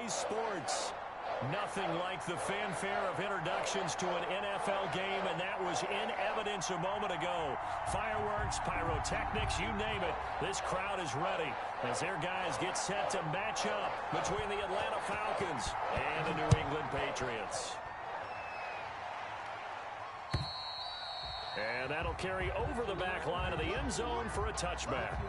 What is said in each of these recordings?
today's sports. Nothing like the fanfare of introductions to an NFL game, and that was in evidence a moment ago. Fireworks, pyrotechnics, you name it. This crowd is ready as their guys get set to match up between the Atlanta Falcons and the New England Patriots. And that'll carry over the back line of the end zone for a touchback.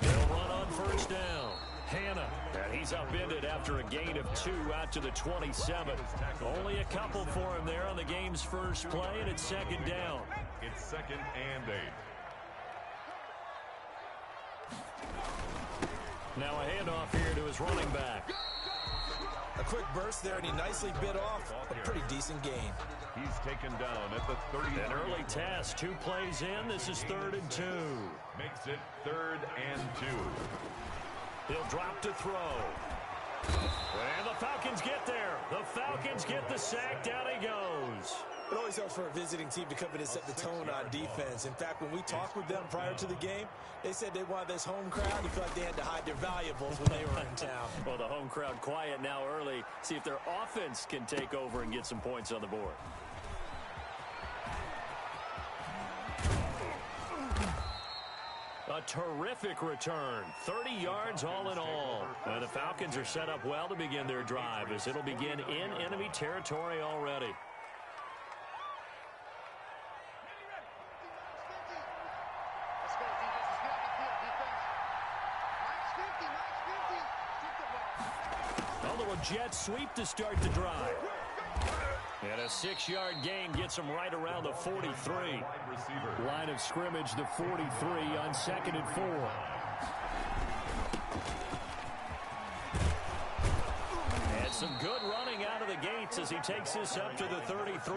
They'll run on first down. Hannah, and he's upended after a gain of 2 out to the 27. Only a couple for him there on the game's first play, and it's second down. It's 2nd and 8. Now a handoff here to his running back. A quick burst there, and he nicely bit off a pretty decent gain. He's taken down at the 30. An early test, 2 plays in. This is 3rd and 2. Makes it 3rd and 2. He'll drop to throw. And the Falcons get there. The Falcons get the sack. Down he goes. It always helps for a visiting team to come in and set the tone on defense. In fact, when we talked with them prior to the game, they said they wanted this home crowd to feel like they had to hide their valuables when they were in town. Well, the home crowd quiet now early. See if their offense can take over and get some points on the board. A terrific return. 30 yards all in all. And the Falcons are set up well to begin their drive as it'll begin in enemy territory already. A little jet sweep to start the drive. And a 6-yard gain gets him right around the 43. Line of scrimmage, the 43 on 2nd and 4. And some good running out of the gates as he takes this up to the 33.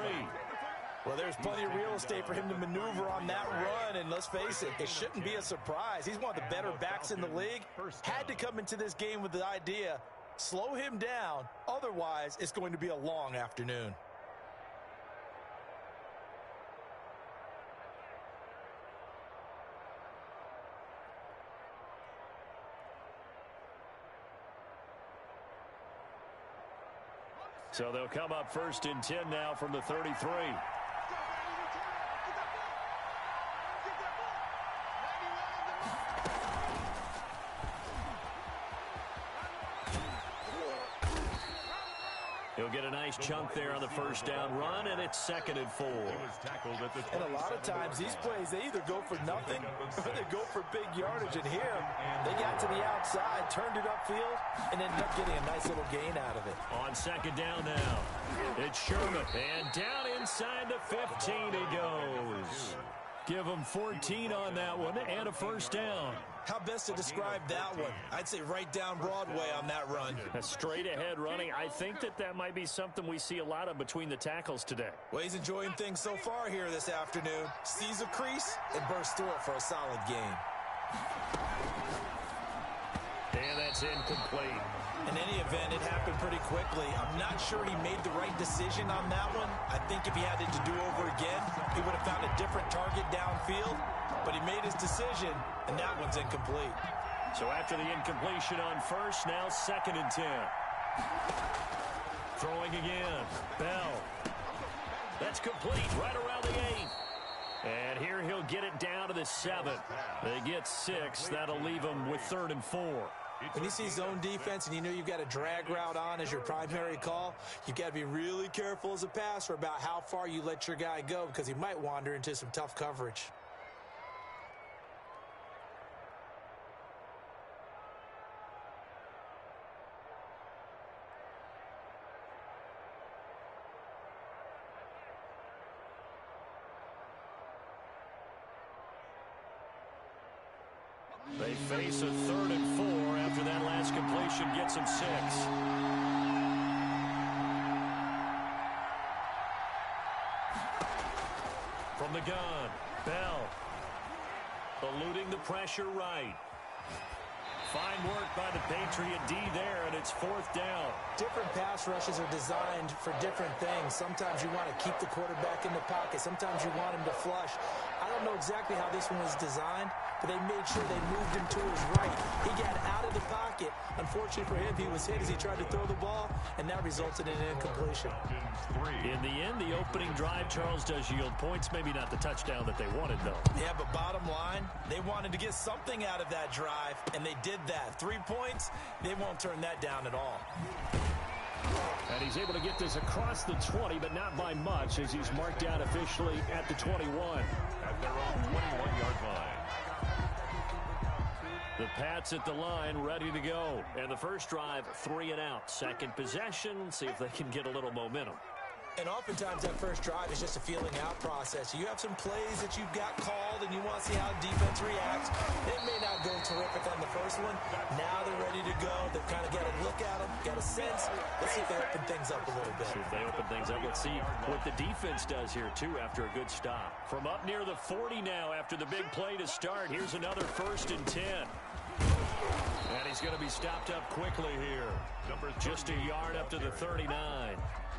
Well, there's plenty of real estate for him to maneuver on that run, and let's face it, it shouldn't be a surprise. He's one of the better backs in the league. Had to come into this game with the idea, slow him down, otherwise it's going to be a long afternoon. So they'll come up 1st and 10 now from the 33. He'll get a nice chunk there on the first down run, and it's 2nd and 4. And a lot of times these plays, they either go for nothing or they go for big yardage. And here, they got to the outside, turned it upfield, and ended up getting a nice little gain out of it. On 2nd down now, it's Sherman. And down inside the 15 he goes. Give him 14 on that one and a first down. How best to describe that one? I'd say right down Broadway on that run. A straight ahead running. I think that might be something we see a lot of between the tackles today. Well, he's enjoying things so far here this afternoon. Sees a crease and bursts through it for a solid gain. And that's incomplete. In any event, it happened pretty quickly. I'm not sure he made the right decision on that one. I think if he had it to do over again, he would have found a different target downfield. But he made his decision, and that one's incomplete. So after the incompletion on first, now 2nd and 10. Throwing again. Bell. That's complete right around the 8. And here he'll get it down to the 7. They get 6. That'll leave them with 3rd and 4. When you see zone defense and you know you've got a drag route on as your primary call, you've got to be really careful as a passer about how far you let your guy go because he might wander into some tough coverage. They face a 3rd and 4 after that last push and gets him 6. From the gun, Bell. Eluding the pressure right. Fine work by the Patriot D there, and it's 4th down. Different pass rushes are designed for different things. Sometimes you want to keep the quarterback in the pocket. Sometimes you want him to flush. I don't know exactly how this one was designed, but they made sure they moved him to his right. He got out of the pocket. Unfortunately for him, he was hit as he tried to throw the ball, and that resulted in an incompletion. In the end, the opening drive, Charles, does yield points. Maybe not the touchdown that they wanted, though. Yeah, but bottom line, they wanted to get something out of that drive, and they did that. 3 points, they won't turn that down at all. And he's able to get this across the 20, but not by much, as he's marked down officially at the 21. At their own 21-yard line. The Pats at the line, ready to go. And the first drive, 3 and out. Second possession, see if they can get a little momentum. And oftentimes that first drive is just a feeling out process. You have some plays that you've got called and you want to see how defense reacts. It may not go terrific on the first one. Now they're ready to go. They've kind of got a look at them, got a sense. Let's see if they open things up a little bit. See if they open things up. Let's see what the defense does here, too, after a good stop. From up near the 40 now after the big play to start. Here's another 1st and 10. And he's going to be stopped up quickly here. Just a yard up to the 39.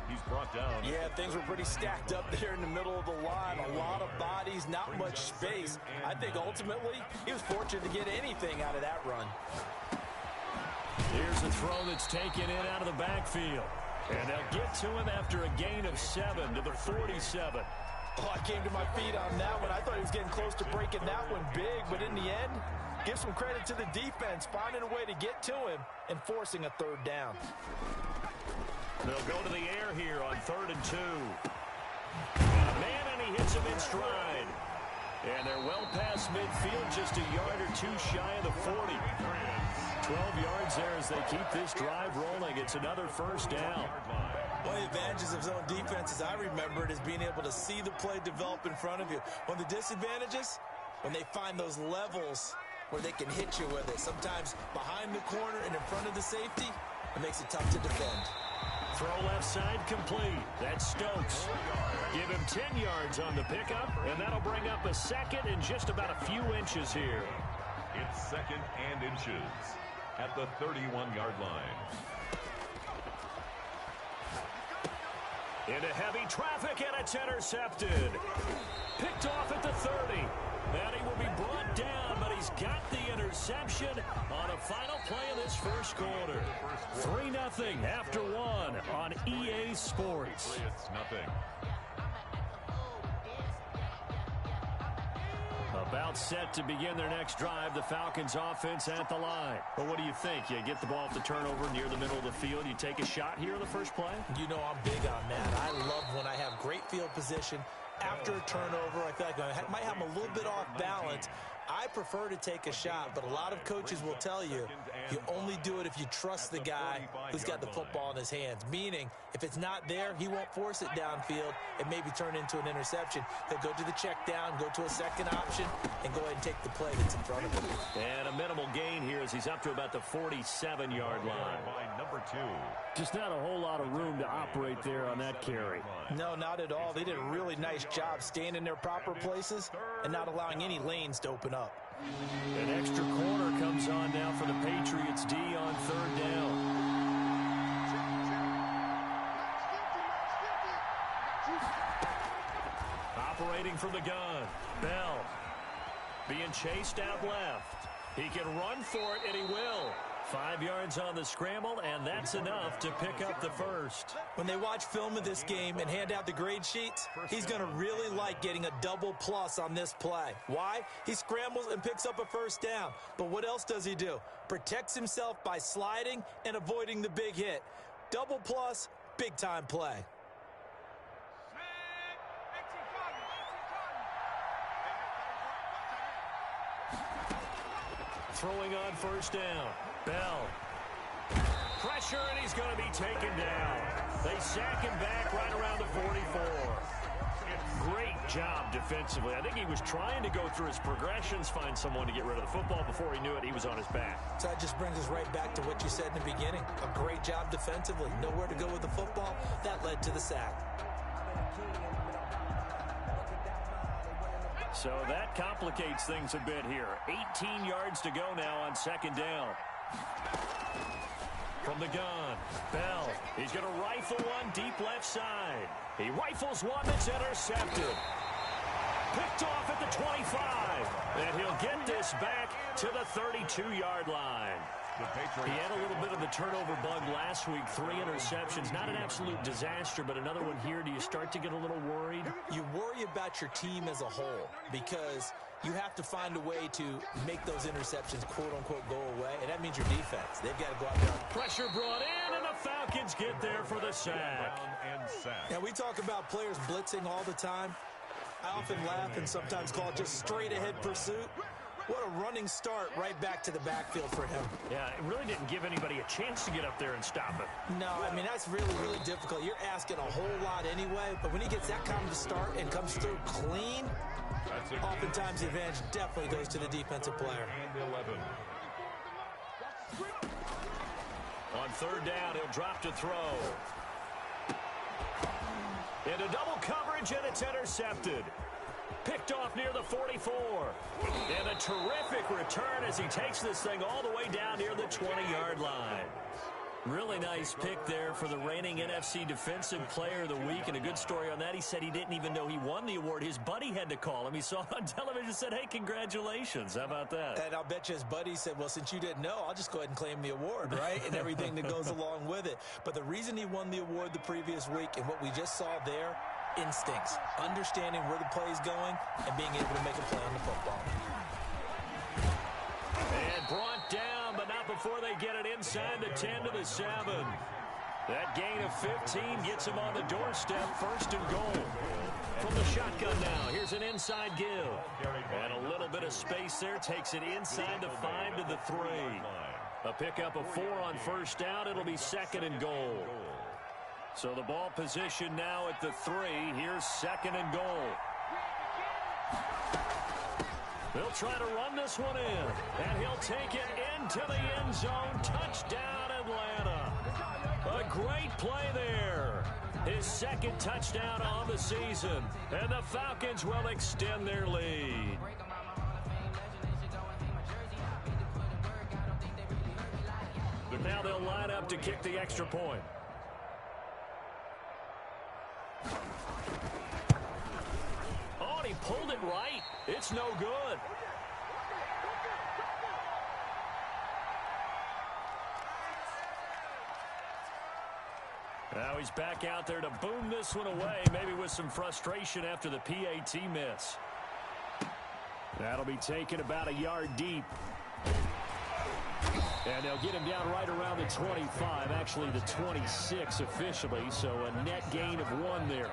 He's brought down. Yeah, things were pretty stacked up there in the middle of the line. A lot of bodies, not much space. I think ultimately he was fortunate to get anything out of that run. Here's a throw that's taken in out of the backfield. And they'll get to him after a gain of 7 to the 47. Oh, I came to my feet on that one. I thought he was getting close to breaking that one big, but in the end, give some credit to the defense, finding a way to get to him and forcing a 3rd down. They'll go to the air here on 3rd and 2. And a man, and he hits him in stride. And they're well past midfield, just a yard or 2 shy of the 40. 12 yards there as they keep this drive rolling. It's another 1st down. One of the advantages of zone defense, as I remember it, is being able to see the play develop in front of you. One of the disadvantages, when they find those levels where they can hit you with it. Sometimes behind the corner and in front of the safety, it makes it tough to defend. Throw left side complete. That's Stokes. Give him 10 yards on the pickup, and that'll bring up a 2nd and just about a few inches here. It's 2nd and inches at the 31-yard line. Into heavy traffic, and it's intercepted. Picked off at the 30. And he will be brought down, but he's got the interception on a final play of this first quarter. 3-0 after 1 on EA Sports. It's nothing. About set to begin their next drive, the Falcons offense at the line. Well, what do you think? You get the ball off the turnover near the middle of the field. You take a shot here in the first play? You know I'm big on that. I love when I have great field position. After a turnover, I feel like I might have them a little bit off balance. I prefer to take a shot, but a lot of coaches will tell you, you only do it if you trust the guy who's got the football in his hands. Meaning, if it's not there, he won't force it downfield and maybe turn into an interception. He'll go to the check down, go to a second option, and go ahead and take the play that's in front of him. And a minimal gain here as he's up to about the 47-yard line. By number 2. Just not a whole lot of room to operate there on that carry. No, not at all. They did a really nice job staying in their proper places and not allowing any lanes to open up. An extra corner comes on now for the Patriots D on 3rd down. Operating from the gun, Bell. Being chased out left. He can run for it, and he will. 5 yards on the scramble, and that's enough to pick up the first. When they watch film of this game and hand out the grade sheets, he's going to really like getting a double plus on this play. Why? He scrambles and picks up a 1st down. But what else does he do? Protects himself by sliding and avoiding the big hit. Double plus, big-time play. Throwing on 1st down. Bell. Pressure, and he's going to be taken down. They sack him back right around the 44. Great job defensively. I think he was trying to go through his progressions, find someone to get rid of the football. Before he knew it, he was on his back. So that just brings us right back to what you said in the beginning. A great job defensively. Nowhere to go with the football. That led to the sack. So that complicates things a bit here. 18 yards to go now on second down. From the gun, Bell. He's going to rifle one deep left side. He rifles one that's intercepted. Picked off at the 25. And he'll get this back to the 32-yard line. He had a little bit of the turnover bug last week. 3 interceptions. Not an absolute disaster, but another one here. Do you start to get a little worried? You worry about your team as a whole because you have to find a way to make those interceptions, quote-unquote, go away, and that means your defense. They've got to go out there. Pressure brought in, and the Falcons get there for the sack. Now, we talk about players blitzing all the time. I often laugh and sometimes call it just straight-ahead pursuit. What a running start right back to the backfield for him. Yeah, it really didn't give anybody a chance to get up there and stop it. No, I mean, that's really, really difficult. You're asking a whole lot anyway, but when he gets that kind of start and comes through clean, oftentimes the advantage definitely goes to the defensive player. On third down, he'll drop to throw. Into double coverage, and it's intercepted. Picked off near the 44. And a terrific return as he takes this thing all the way down near the 20-yard line. Really nice pick there for the reigning NFC Defensive Player of the Week. And a good story on that. He said he didn't even know he won the award. His buddy had to call him. He saw it on television and said, hey, congratulations. How about that? And I'll bet you his buddy said, well, since you didn't know, I'll just go ahead and claim the award, right? And everything that goes along with it. But the reason he won the award the previous week and what we just saw there, instincts, understanding where the play is going and being able to make a play on the football. And brought down, but not before they get it inside the 10 to the 7. That gain of 15 gets him on the doorstep, first and goal. From the shotgun now, here's an inside give. And a little bit of space there, takes it inside the 5 to the 3. A pickup of 4 on first down, it'll be second and goal. So the ball position now at the 3. Here's second and goal. They'll try to run this one in, and he'll take it into the end zone. Touchdown, Atlanta. A great play there. His second touchdown on the season, and the Falcons will extend their lead. Now they'll line up to kick the extra point. Oh, and he pulled it right. It's no good. Now he's back out there to boom this one away, maybe with some frustration after the PAT miss. That'll be taken about a yard deep. And they'll get him down right around the 25, actually the 26 officially, so a net gain of 1 there.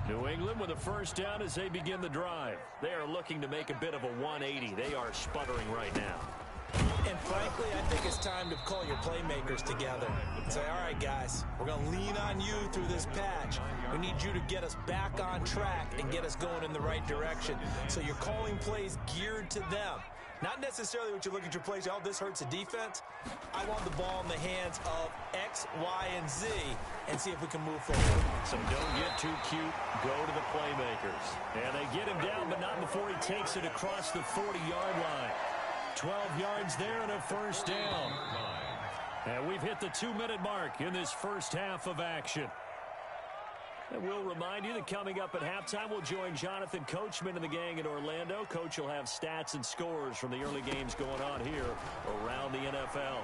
New England with a first down as they begin the drive. They are looking to make a bit of a 180. They are sputtering right now. And frankly, I think it's time to call your playmakers together and say, all right, guys, we're going to lean on you through this patch. We need you to get us back on track and get us going in the right direction. So you're calling plays geared to them. Not necessarily what you look at your plays, oh, this hurts the defense. I want the ball in the hands of X, Y, and Z and see if we can move forward. So don't get too cute. Go to the playmakers. And they get him down, but not before he takes it across the 40-yard line. 12 yards there and a first down. And we've hit the 2-minute mark in this first half of action. And we'll remind you that coming up at halftime, we'll join Jonathan Coachman and the gang in Orlando. Coach will have stats and scores from the early games going on here around the NFL.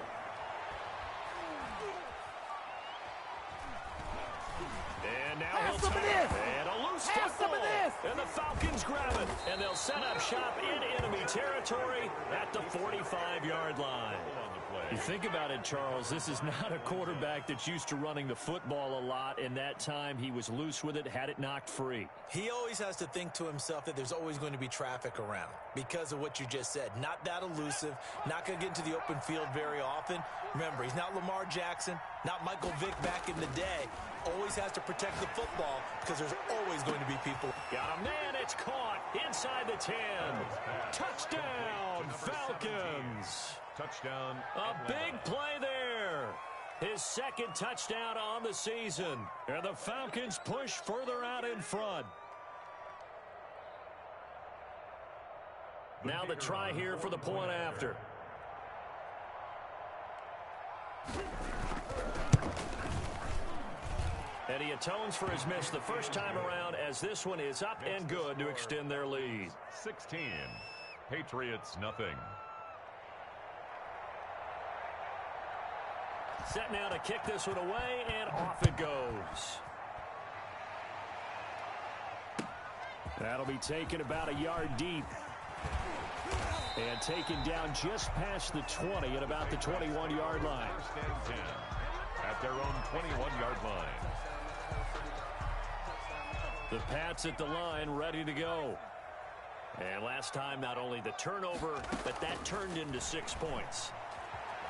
And now he'll turn it. And a loose football. And the Falcons grab it. And they'll set up shop in enemy territory at the 45-yard line. You think about it, Charles, this is not a quarterback that's used to running the football a lot, and that time he was loose with it, had it knocked free. He always has to think to himself that there's always going to be traffic around because of what you just said. Not that elusive, not going to get into the open field very often. Remember, he's not Lamar Jackson, not Michael Vick back in the day. Always has to protect the football because there's always going to be people. Got a man, it's caught inside the 10. Touchdown, Falcons. Touchdown. A big play there. His second touchdown on the season. And the Falcons push further out in front. Now the try here for the point after. And he atones for his miss the first time around as this one is up and good to extend their lead. 16. Patriots nothing. Set now to kick this one away, and off it goes. That'll be taken about a yard deep. And taken down just past the 20 at about the 21-yard line. First and 10 at their own 21-yard line. The Pats at the line, ready to go. And last time, not only the turnover, but that turned into 6 points.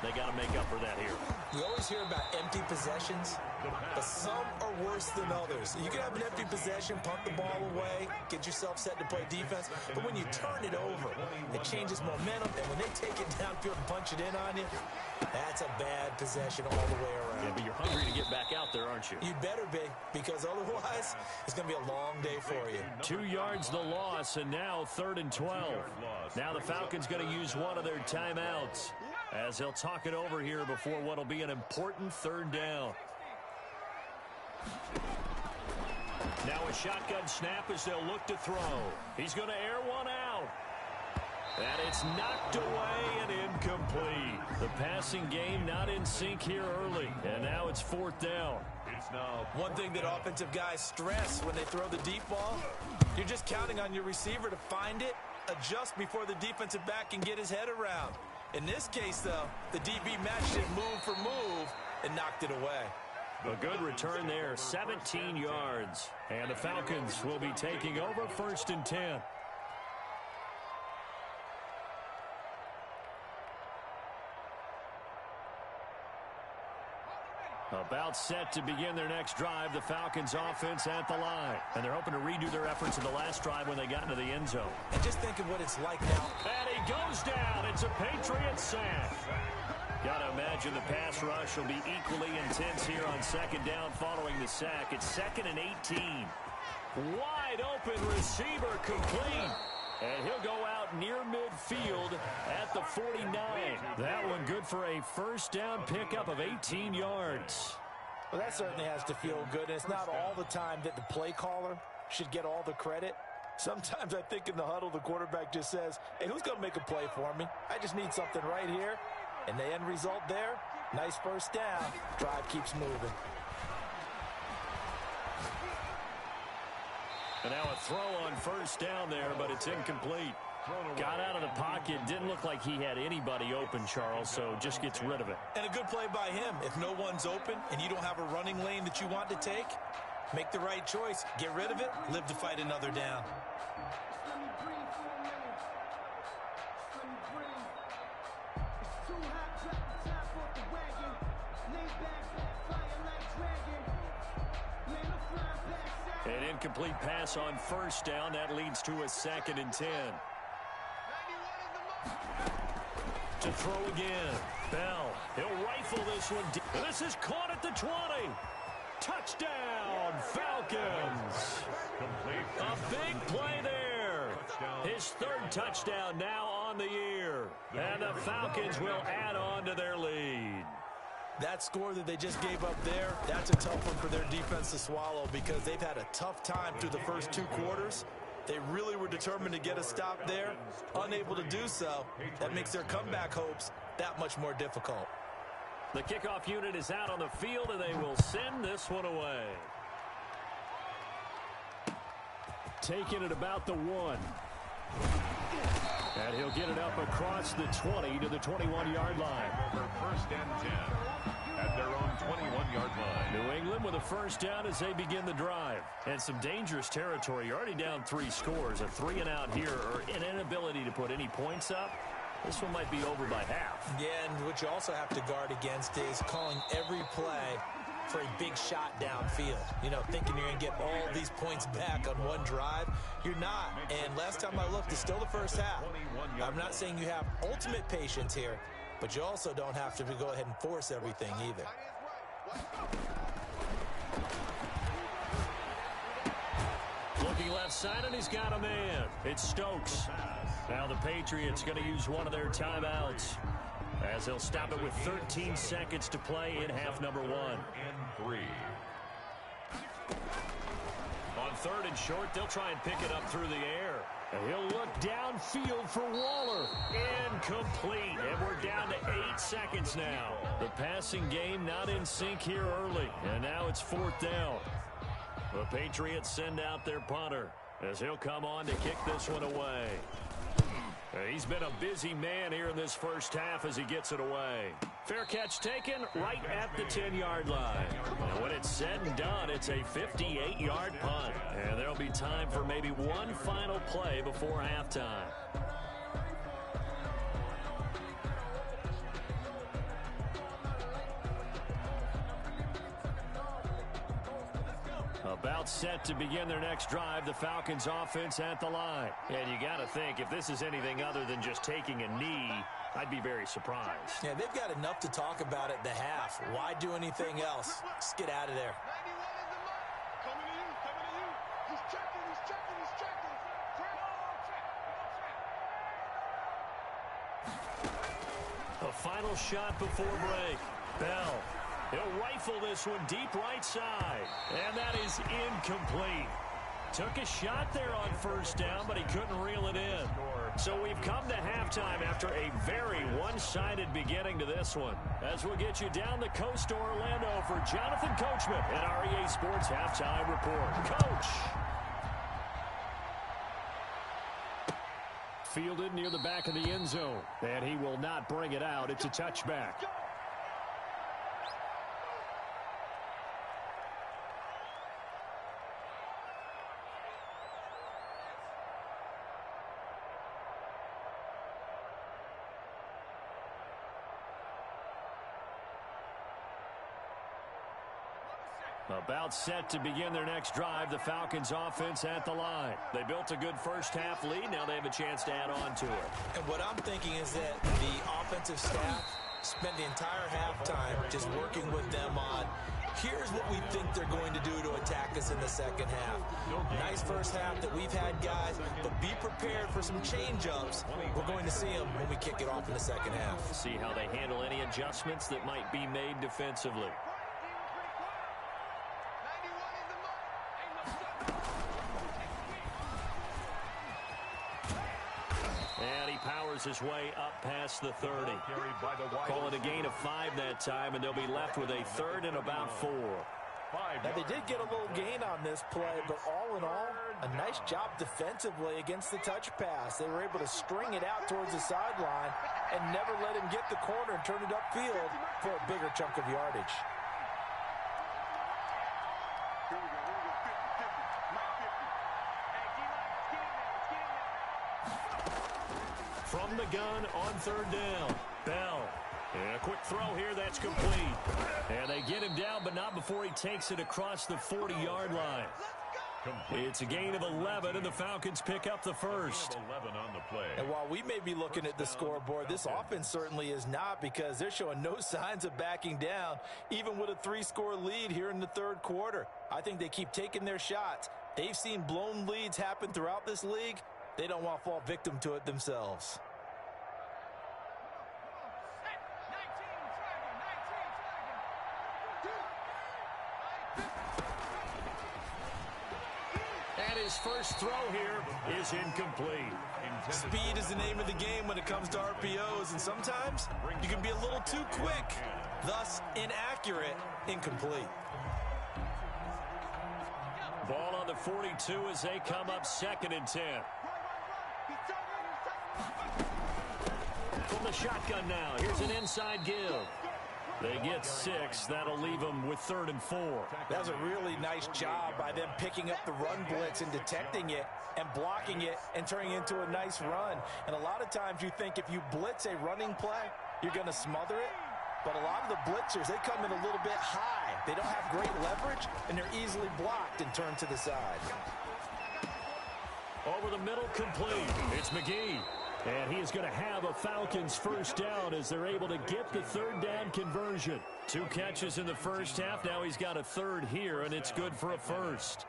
They got to make up for that here. We always hear about empty possessions, but some are worse than others. You can have an empty possession, punt the ball away, get yourself set to play defense, but when you turn it over, it changes momentum, and when they take it downfield and punch it in on you, that's a bad possession all the way around. Yeah, but you're hungry to get back out there, aren't you? You better be, because otherwise, it's going to be a long day for you. 2 yards the loss, and now 3rd and 12. Now the Falcons going to use one of their timeouts as they'll talk it over here before what will be an important 3rd down. Now a shotgun snap as they'll look to throw. He's going to air one out. And it's knocked away and incomplete. The passing game not in sync here early. And now it's 4th down. One thing that offensive guys stress when they throw the deep ball, you're just counting on your receiver to find it, adjust before the defensive back can get his head around. In this case, though, the DB matched it move for move and knocked it away. A good return there, 17 yards. And the Falcons will be taking over 1st and 10. About set to begin their next drive, the Falcons offense at the line. And they're hoping to redo their efforts in the last drive when they got into the end zone. And just think of what it's like now. And he goes down. It's a Patriot sack. Got to imagine the pass rush will be equally intense here on 2nd down following the sack. It's 2nd and 18. Wide open receiver complete. And he'll go out near midfield at the 49. That one good for a 1st down pickup of 18 yards. Well, that certainly has to feel good. And it's not all the time that the play caller should get all the credit. Sometimes I think in the huddle, the quarterback just says, hey, who's going to make a play for me? I just need something right here. And the end result there, nice 1st down. Drive keeps moving. And now a throw on 1st down there, but it's incomplete. Got out of the pocket. Didn't look like he had anybody open, Charles, so just gets rid of it. And a good play by him. If no one's open and you don't have a running lane that you want to take, make the right choice. Get rid of it. Live to fight another down. An incomplete pass on 1st down. That leads to a 2nd and 10. To throw again. Bell. He'll rifle this one. This is caught at the 20. Touchdown, Falcons. A big play there. His 3rd touchdown now on the year. And the Falcons will add on to their lead. That score that they just gave up there, that's a tough one for their defense to swallow because they've had a tough time through the first 2 quarters. They really were determined to get a stop there. Unable to do so, that makes their comeback hopes that much more difficult. The kickoff unit is out on the field, and they will send this one away. Taking it about the 1. And he'll get it up across the 20 to the 21-yard line. Over 1st and 10 at their own 21-yard line. New England with a first down as they begin the drive. And some dangerous territory. You're already down 3 scores. A 3-and-out here, or an inability to put any points up. This one might be over by half. Yeah, and what you also have to guard against is calling every play for a big shot downfield. You know, thinking you're going to get all these points back on one drive. You're not. And last time I looked, it's still the first half. I'm not saying you have ultimate patience here, but you also don't have to go ahead and force everything either. Looking left side, and he's got a man. It's Stokes. Now the Patriots going to use one of their timeouts, as they'll stop it with 13 seconds to play in half number 1. And 3. On 3rd and short, they'll try and pick it up through the air. And he'll look downfield for Waller. Incomplete. And we're down to 8 seconds now. The passing game not in sync here early. And now it's 4th down. The Patriots send out their punter as he'll come on to kick this one away. He's been a busy man here in this first half as he gets it away. Fair catch taken right at the 10-yard line. And when it's said and done, it's a 58-yard punt. And there'll be time for maybe one final play before halftime. About set to begin their next drive, the Falcons offense at the line. And you got to think, if this is anything other than just taking a knee, I'd be very surprised. Yeah, they've got enough to talk about at the half. Why do anything else? Just get out of there. A final shot before break. Bell. He'll rifle this one deep right side. And that is incomplete. Took a shot there on first down, but he couldn't reel it in. So we've come to halftime after a very one-sided beginning to this one. As we'll get you down the coast to Orlando for Jonathan Coachman at REA Sports Halftime Report. Coach! Fielded near the back of the end zone. And he will not bring it out. It's a touchback. About set to begin their next drive, the Falcons offense at the line. They built a good first half lead. Now they have a chance to add on to it. And what I'm thinking is that the offensive staff spent the entire halftime just working with them on, here's what we think they're going to do to attack us in the second half. Nice first half that we've had, guys, but be prepared for some change-ups. We're going to see them when we kick it off in the second half. See how they handle any adjustments that might be made defensively. Powers his way up past the 30. Call it a gain of 5 that time, and they'll be left with a 3rd and about 4. Now, they did get a little gain on this play, but all in all, a nice job defensively against the touch pass. They were able to string it out towards the sideline and never let him get the corner and turn it upfield for a bigger chunk of yardage. From the gun on 3rd down. Bell. And a quick throw here, that's complete. And they get him down, but not before he takes it across the 40-yard line. It's a gain of 11, and the Falcons pick up the first. 11 on the play. And while we may be looking at the scoreboard, this offense certainly is not, because they're showing no signs of backing down, even with a 3-score lead here in the 3rd quarter. I think they keep taking their shots. They've seen blown leads happen throughout this league. They don't want to fall victim to it themselves. And his first throw here is incomplete. Speed is the name of the game when it comes to RPOs, and sometimes you can be a little too quick, thus inaccurate, incomplete. Ball on the 42 as they come up 2nd and 10. From the shotgun now, here's an inside give. They get 6. That'll leave them with 3rd and 4. That was a really nice job by them picking up the run blitz and detecting it and blocking it and turning it into a nice run. And a lot of times you think if you blitz a running play, you're going to smother it. But a lot of the blitzers, they come in a little bit high. They don't have great leverage, and they're easily blocked and turned to the side. Over the middle, complete. It's McGee. And he is going to have a Falcons first down as they're able to get the 3rd down conversion. 2 catches in the first half. Now he's got a 3rd here, and it's good for a 1st.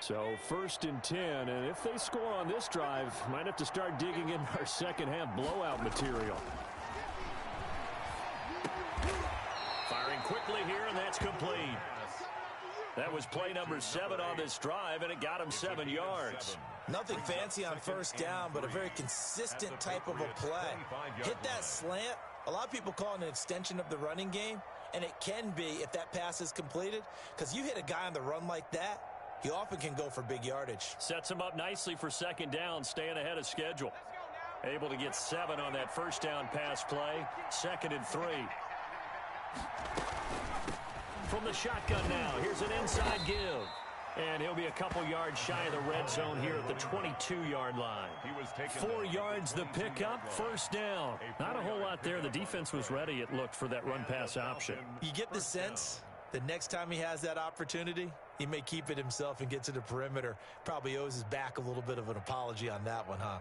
So 1st and 10, and if they score on this drive, might have to start digging in our second half blowout material. Firing quickly here, and that's complete. That was play number 7 on this drive, and it got him 7 yards. Nothing fancy on first down, but a very consistent type of a play. Hit that slant. A lot of people call it an extension of the running game, and it can be if that pass is completed, because you hit a guy on the run like that, he often can go for big yardage. Sets him up nicely for 2nd down, staying ahead of schedule. Able to get 7 on that first down pass play. 2nd and 3. From the shotgun now, here's an inside give. And he'll be a couple yards shy of the red zone here at the 22-yard line. 4 yards the pickup, 1st down. Not a whole lot there. The defense was ready, it looked, for that run-pass option. You get the sense that next time he has that opportunity, he may keep it himself and get to the perimeter. Probably owes his back a little bit of an apology on that one, huh?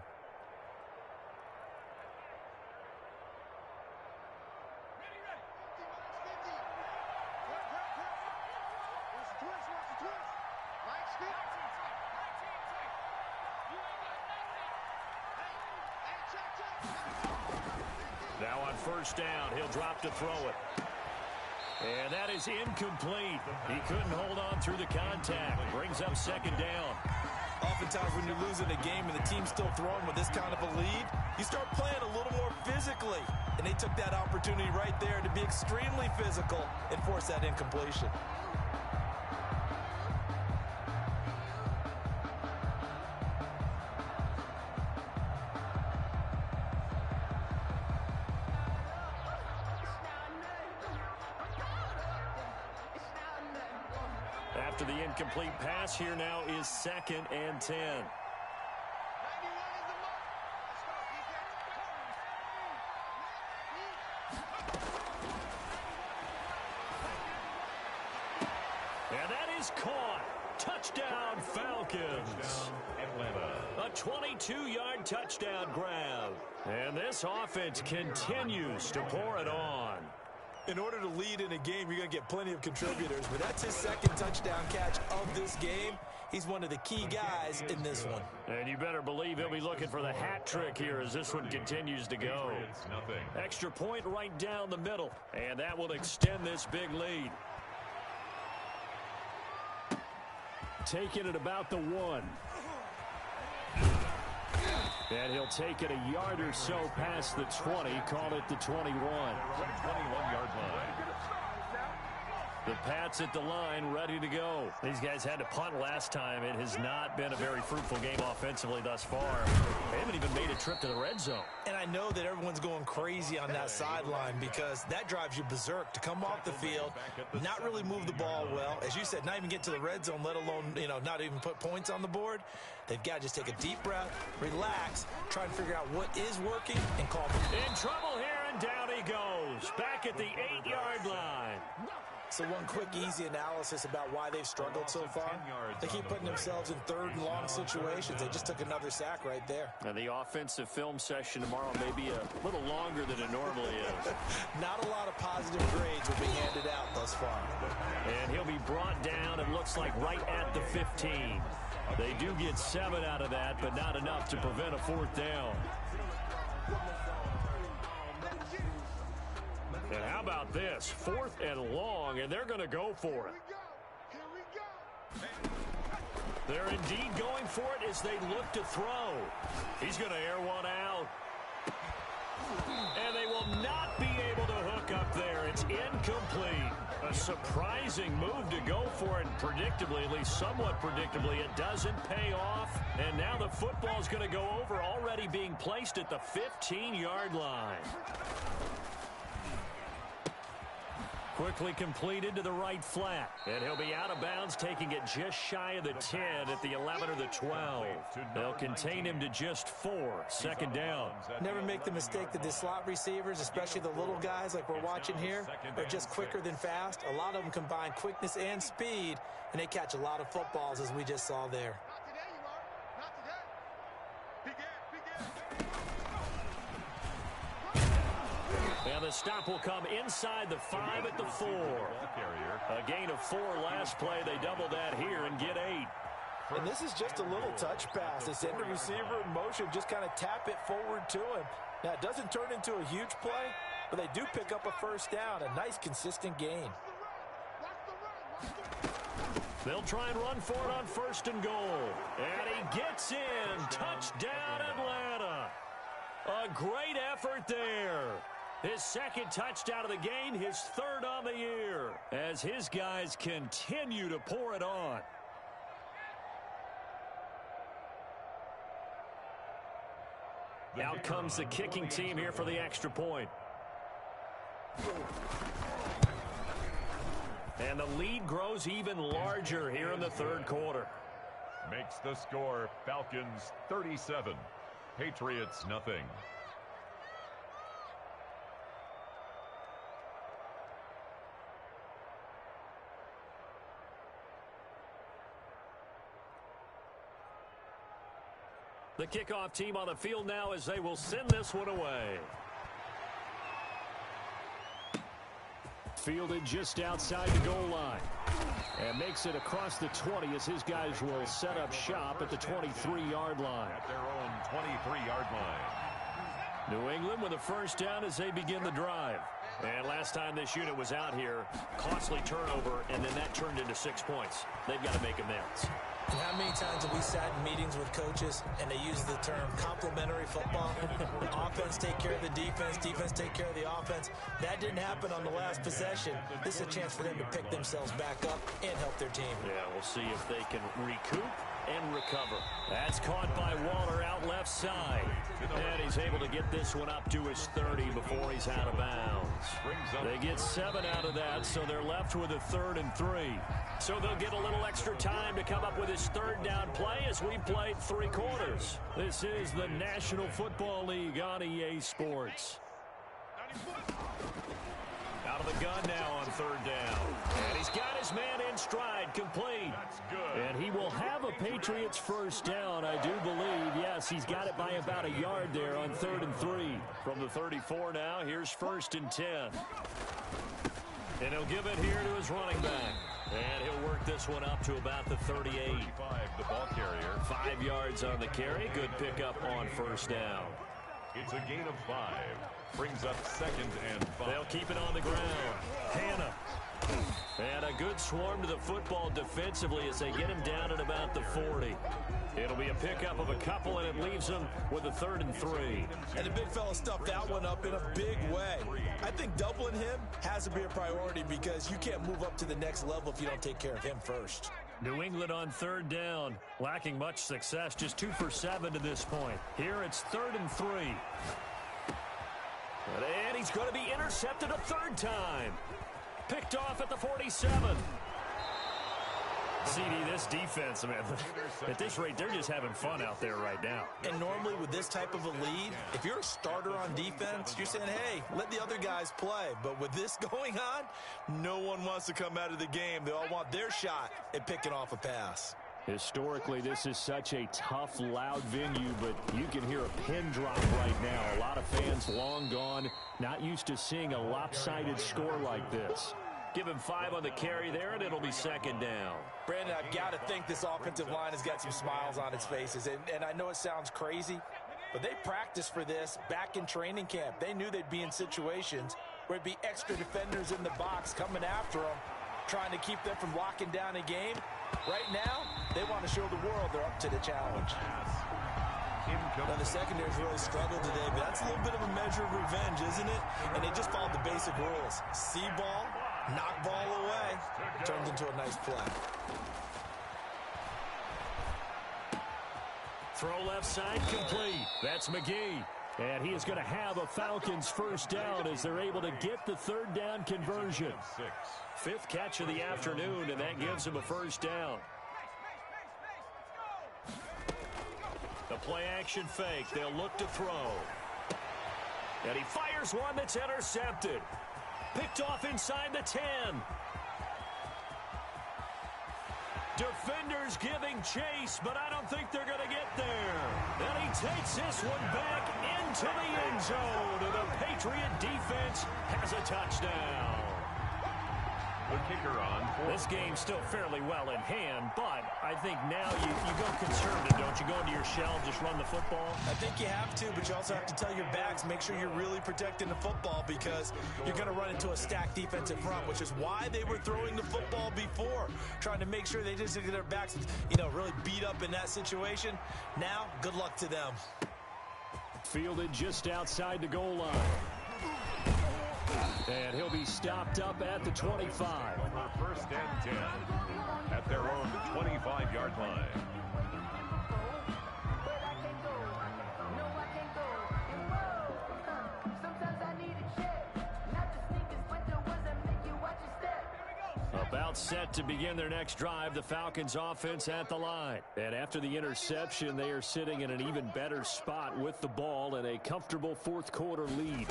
Now on 1st down, he'll drop to throw it. And that is incomplete. He couldn't hold on through the contact. Brings up 2nd down. Oftentimes when you're losing a game and the team's still throwing with this kind of a lead, you start playing a little more physically. And they took that opportunity right there to be extremely physical and force that incompletion. After the incomplete pass, here now is 2nd and 10. And that is caught. Touchdown, Falcons. A 22-yard touchdown grab. And this offense continues to pour it on. In order to lead in a game, you're going to get plenty of contributors, but that's his 2nd touchdown catch of this game. He's one of the key guys in this one. And you better believe he'll be looking for the hat trick here as this one continues to go. Extra point right down the middle, and that will extend this big lead. Taking it about the 1. And he'll take it a yard or so past the 20, call it the 21. 21-yard line. The Pats at the line, ready to go. These guys had to punt last time. It has not been a very fruitful game offensively thus far. They haven't even made a trip to the red zone. And I know that everyone's going crazy on that sideline because that drives you berserk to come off the field, not really move the ball well. As you said, not even get to the red zone, let alone, not even put points on the board. They've got to just take a deep breath, relax, try and figure out what is working, and call them. In trouble here, and down he goes. Back at the 8-yard line. So one quick, easy analysis about why they've struggled so far. They keep putting themselves in 3rd and long situations. They just took another sack right there. And the offensive film session tomorrow may be a little longer than it normally is. Not a lot of positive grades will be handed out thus far. And he'll be brought down, it looks like, right at the 15. They do get 7 out of that, but not enough to prevent a 4th down. And how about this? 4th and long, and they're going to go for it. They're indeed going for it as they look to throw. He's going to air one out. And they will not be able to hook up there. It's incomplete. A surprising move to go for it, predictably, at least somewhat predictably. It doesn't pay off, and now the football's going to go over, already being placed at the 15-yard line. Quickly completed to the right flat. And he'll be out of bounds, taking it just shy of the 10 at the 11 or the 12. They'll contain him to just 4. Second down. Never make the mistake that the slot receivers, especially the little guys like we're watching here, are just quicker than fast. A lot of them combine quickness and speed, and they catch a lot of footballs, as we just saw there. And the stop will come inside the 5 at the 4. A gain of 4 last play. They double that here and get 8. And this is just a little touch pass. They send the receiver in motion, just kind of tap it forward to him. Now, it doesn't turn into a huge play, but they do pick up a first down. A nice, consistent gain. They'll try and run for it on 1st and goal. And he gets in. Touchdown, Atlanta. A great effort there. His second touchdown of the game, his 3rd on the year, as his guys continue to pour it on. Out comes the kicking team here for the extra point. And the lead grows even larger here in the 3rd quarter. Makes the score Falcons 37, Patriots nothing. The kickoff team on the field now as they will send this one away. Fielded just outside the goal line. And makes it across the 20 as his guys will set up shop at the 23-yard line. At their own 23-yard line. New England with a first down as they begin the drive. And last time this unit was out here, costly turnover, and then that turned into 6 points. They've got to make amends. And how many times have we sat in meetings with coaches and they use the term complementary football? Offense take care of the defense, defense take care of the offense. That didn't happen on the last possession. This is a chance for them to pick themselves back up and help their team. Yeah, we'll see if they can recoup and recover. That's caught by Waller out left side. And he's able to get this one up to his 30 before he's out of bounds. They get 7 out of that, so they're left with a 3rd and 3. So they'll get a little extra time to come up with his 3rd down play as we played 3 quarters. This is the National Football League on EA Sports. Out of the gun now on 3rd down. And he's got his man in stride, complete. That's good. And he will have a Patriots first down, I do believe. Yes, he's got it by about a yard there on 3rd and 3. From the 34 now, here's 1st and 10. And he'll give it here to his running back. And he'll work this one up to about the 38. 35, the ball carrier. 5 yards on the carry. Good pickup on first down. It's a gain of 5. Brings up 2nd and 5. They'll keep it on the ground. Hannah. And a good swarm to the football defensively as they get him down at about the 40. It'll be a pickup of a couple, and it leaves them with a 3rd and 3. And the big fella stuffed that one up in a big way. I think doubling him has to be a priority because you can't move up to the next level if you don't take care of him first. New England on 3rd down, lacking much success, just 2 for 7 to this point. Here it's 3rd and 3. And he's going to be intercepted a 3rd time. Picked off at the 47. CD, this defense, man, at this rate, they're just having fun out there right now. And normally with this type of a lead, if you're a starter on defense, you're saying, hey, let the other guys play. But with this going on, no one wants to come out of the game. They all want their shot at picking off a pass. Historically, this is such a tough, loud venue, but you can hear a pin drop right now. A lot of fans long gone, not used to seeing a lopsided score like this. Give him 5 on the carry there, and it'll be 2nd down. Brandon, I've got to think this offensive line has got some smiles on its faces. And I know it sounds crazy, but they practiced for this back in training camp. They knew they'd be in situations where it'd be extra defenders in the box coming after them, trying to keep them from locking down a game. Right now, they want to show the world they're up to the challenge. Now, the secondary's really struggled today, but that's a little bit of a measure of revenge, isn't it? And they just followed the basic rules. See ball, Knock ball away. Turns into a nice play. Throw left side complete. That's McGee. And he is going to have a Falcons first down as they're able to get the third down conversion. Fifth catch of the afternoon, and that gives him a first down. The play action fake. They'll look to throw. And he fires one that's intercepted. Picked off inside the 10. Defenders giving chase, but I don't think they're going to get there. And he takes this one back into the end zone. And the Patriot defense has a touchdown. The kicker on. This game's still fairly well in hand, but I think now you go conservative, don't you? Go into your shell, just run the football. I think you have to, but you also have to tell your backs, make sure you're really protecting the football because you're going to run into a stacked defensive front, which is why they were throwing the football before, trying to make sure they just get their backs, really beat up in that situation. Now, good luck to them. Fielded just outside the goal line. And he'll be stopped up at the 25. First and 10 at their own 25-yard line. About set to begin their next drive, the Falcons offense at the line. And after the interception, they are sitting in an even better spot with the ball and a comfortable fourth quarter lead.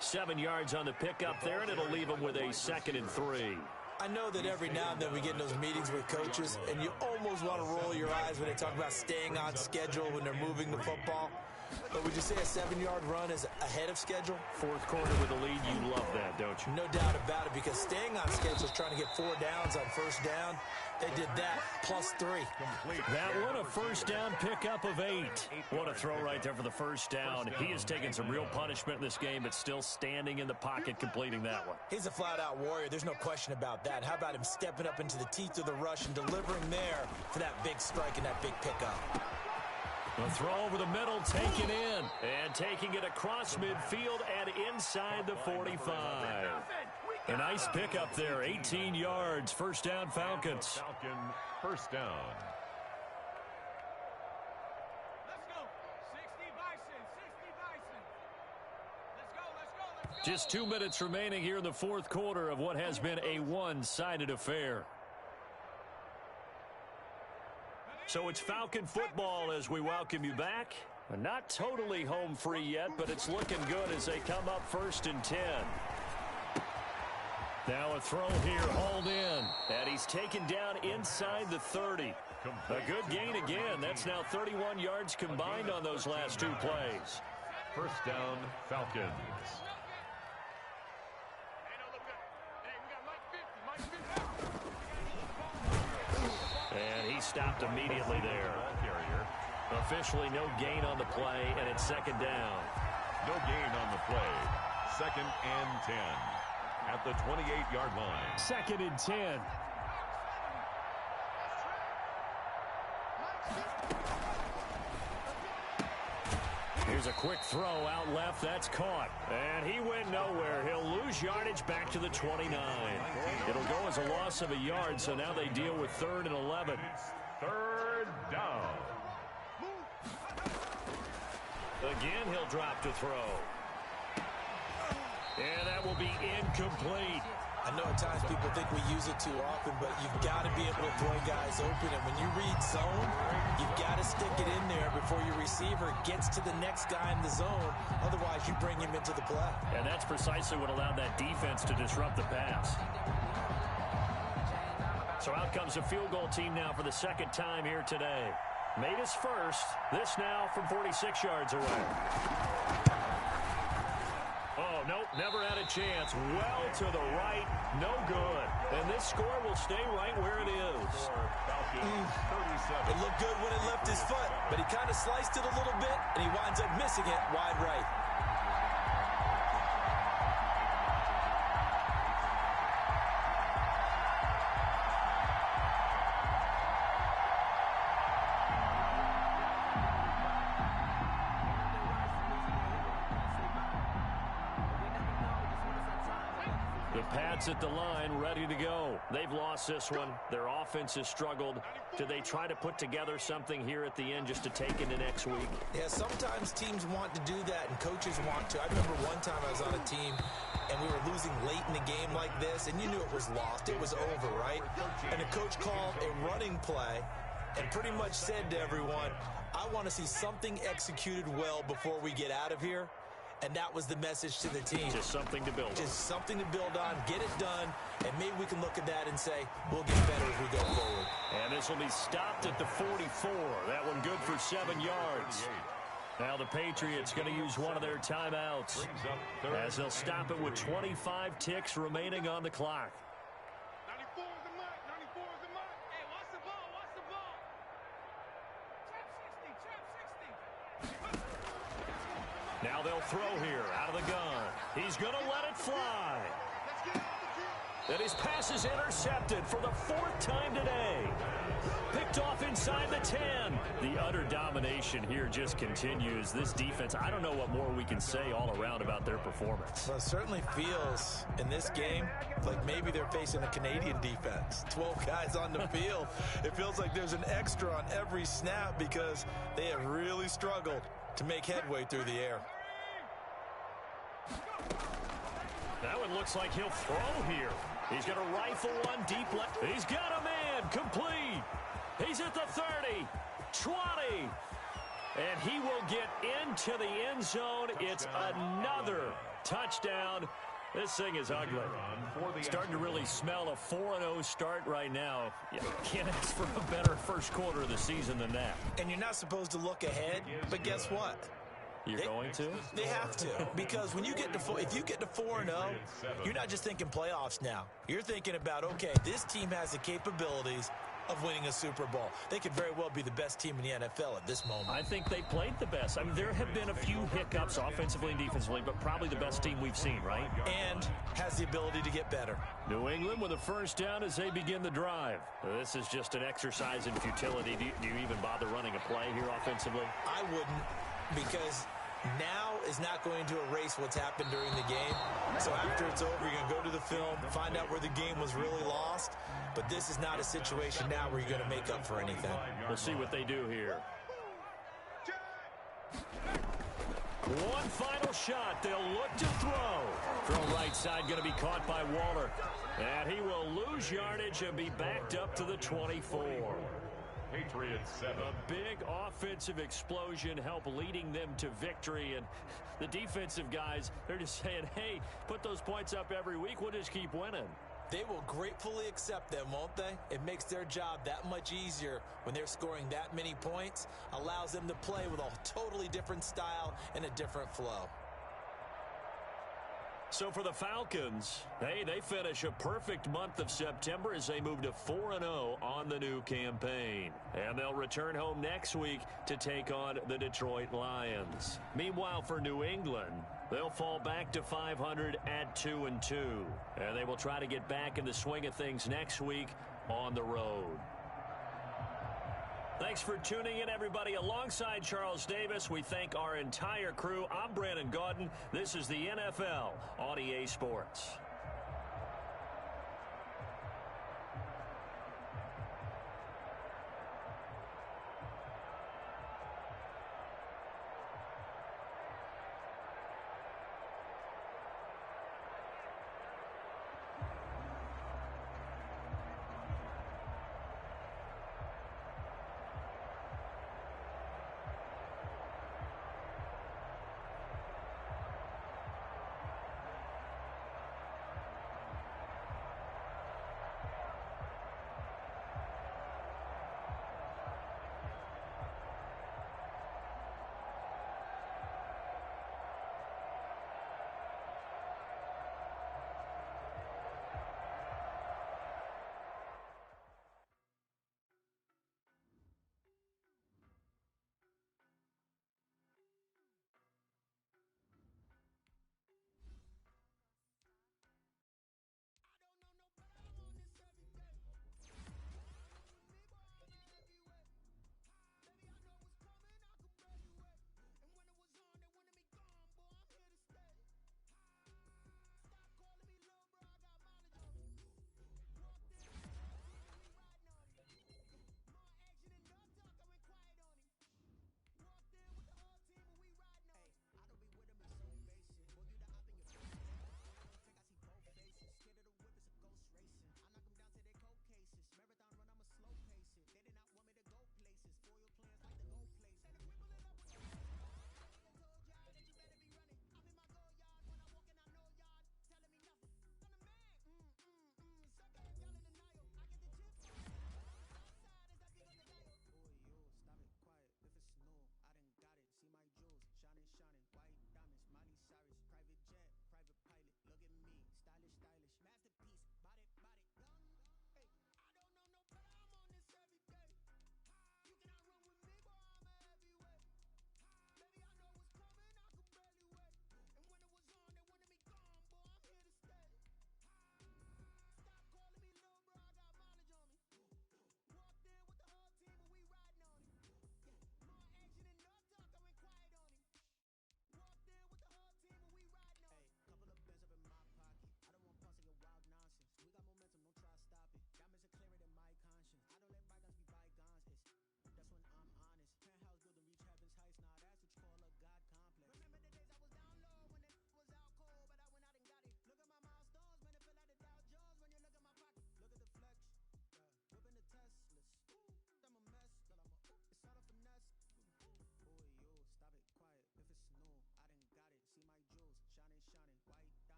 $7 yards on the pickup there, and it'll leave them with a 2nd and 3. I know that every now and then we get in those meetings with coaches, and you almost want to roll your eyes when they talk about staying on schedule when they're moving the football. But would you say a 7-yard run is ahead of schedule? Fourth quarter with the lead, you love that, don't you? No doubt about it, because staying on schedule is trying to get 4 downs on first down. They did that, plus 3. That one, a first down pickup of 8. What a throw right there for the first down. He has taken some real punishment in this game, but still standing in the pocket, completing that one. He's a flat-out warrior. There's no question about that. How about him stepping up into the teeth of the rush and delivering there for that big strike and that big pickup? The throw over the middle, taken in, and taking it across midfield and inside the 45. A nice pickup there, 18 yards, first down Falcons. Falcon first down. Let's go. 60 Bison, 60 Bison. Let's go. Just 2 minutes remaining here in the fourth quarter of what has been a one-sided affair. So it's Falcon football as we welcome you back. Not totally home free yet, but it's looking good as they come up 1st and 10. Now a throw here, hauled in. And he's taken down inside the 30. A good gain again. That's now 31 yards combined on those last 2 plays. First down, Falcons. And he stopped immediately there. Officially no gain on the play, and it's 2nd down. No gain on the play. 2nd and 10 at the 28-yard line. 2nd and 10. Here's a quick throw out left. That's caught. And he went nowhere. He'll lose yardage back to the 29. It'll go as a loss of a yard, so now they deal with 3rd and 11. 3rd down. Again, he'll drop to throw. And that will be incomplete. I know at times people think we use it too often, but you've got to be able to throw guys open. And when you read zone, you've got to stick it in there before your receiver gets to the next guy in the zone. Otherwise, you bring him into the play. And that's precisely what allowed that defense to disrupt the pass. So out comes a field goal team now for the 2nd time here today. Made his first. This now from 46 yards away. Oh, nope, never had a chance. Well to the right, no good. And this score will stay right where it is. It looked good when it left his foot, but he kind of sliced it a little bit, and he winds up missing it wide right. The Pats at the line, ready to go. They've lost this one. Their offense has struggled. Do they try to put together something here at the end just to take into next week? Yeah, sometimes teams want to do that and coaches want to. I remember one time I was on a team and we were losing late in the game like this, and you knew it was lost. It was over, right? And the coach called a running play and pretty much said to everyone, I want to see something executed well before we get out of here. And that was the message to the team. Just something to build on. Just something to build on, get it done, and maybe we can look at that and say, we'll get better as we go forward. And this will be stopped at the 44. That one good for 7 yards. Now the Patriots going to use one of their timeouts as they'll stop it with 25 ticks remaining on the clock. 94 is the mark. 94 is the mark. Hey, watch the ball. Watch the ball. Trap 60. Trap 60. Now they'll throw here out of the gun. He's going to let it fly. And his pass is intercepted for the 4th time today. Picked off inside the 10. The utter domination here just continues. This defense, I don't know what more we can say all around about their performance. Well, it certainly feels in this game like maybe they're facing a Canadian defense. 12 guys on the field. It feels like there's an extra on every snap because they have really struggled to make headway through the air. Now it looks like he'll throw here. He's going to rifle one deep left. He's got a man complete. He's at the 30, 20, and he will get into the end zone. It's another touchdown. This thing is ugly. Starting to really smell a 4-0 start right now. You can't ask for a better first quarter of the season than that. And you're not supposed to look ahead, but guess what? You're going to? They have to, because when you get to if you get to 4-0, you're not just thinking playoffs now. You're thinking about, okay, this team has the capabilities of winning a Super Bowl. They could very well be the best team in the NFL at this moment. I think they played the best. I mean, there have been a few hiccups offensively and defensively, but probably the best team we've seen, right? And has the ability to get better. New England with a first down as they begin the drive. This is just an exercise in futility. Do you even bother running a play here offensively? I wouldn't, because now is not going to erase what's happened during the game. So after it's over, you're going to go to the film, find out where the game was really lost. But this is not a situation now where you're going to make up for anything. We'll see what they do here. One final shot. They'll look to throw. Throw right side going to be caught by Waller. And he will lose yardage and be backed up to the 24. Patriots 7. A big offensive explosion help leading them to victory. And the defensive guys, they're just saying, hey, put those points up every week. We'll just keep winning. They will gratefully accept them, won't they? It makes their job that much easier when they're scoring that many points. Allows them to play with a totally different style and a different flow. So for the Falcons, hey, they finish a perfect month of September as they move to 4-0 on the new campaign. And they'll return home next week to take on the Detroit Lions. Meanwhile, for New England, they'll fall back to 500 at 2-2. And they will try to get back in the swing of things next week on the road. Thanks for tuning in, everybody. Alongside Charles Davis, we thank our entire crew. I'm Brandon Gaudin. This is the NFL on EA Sports.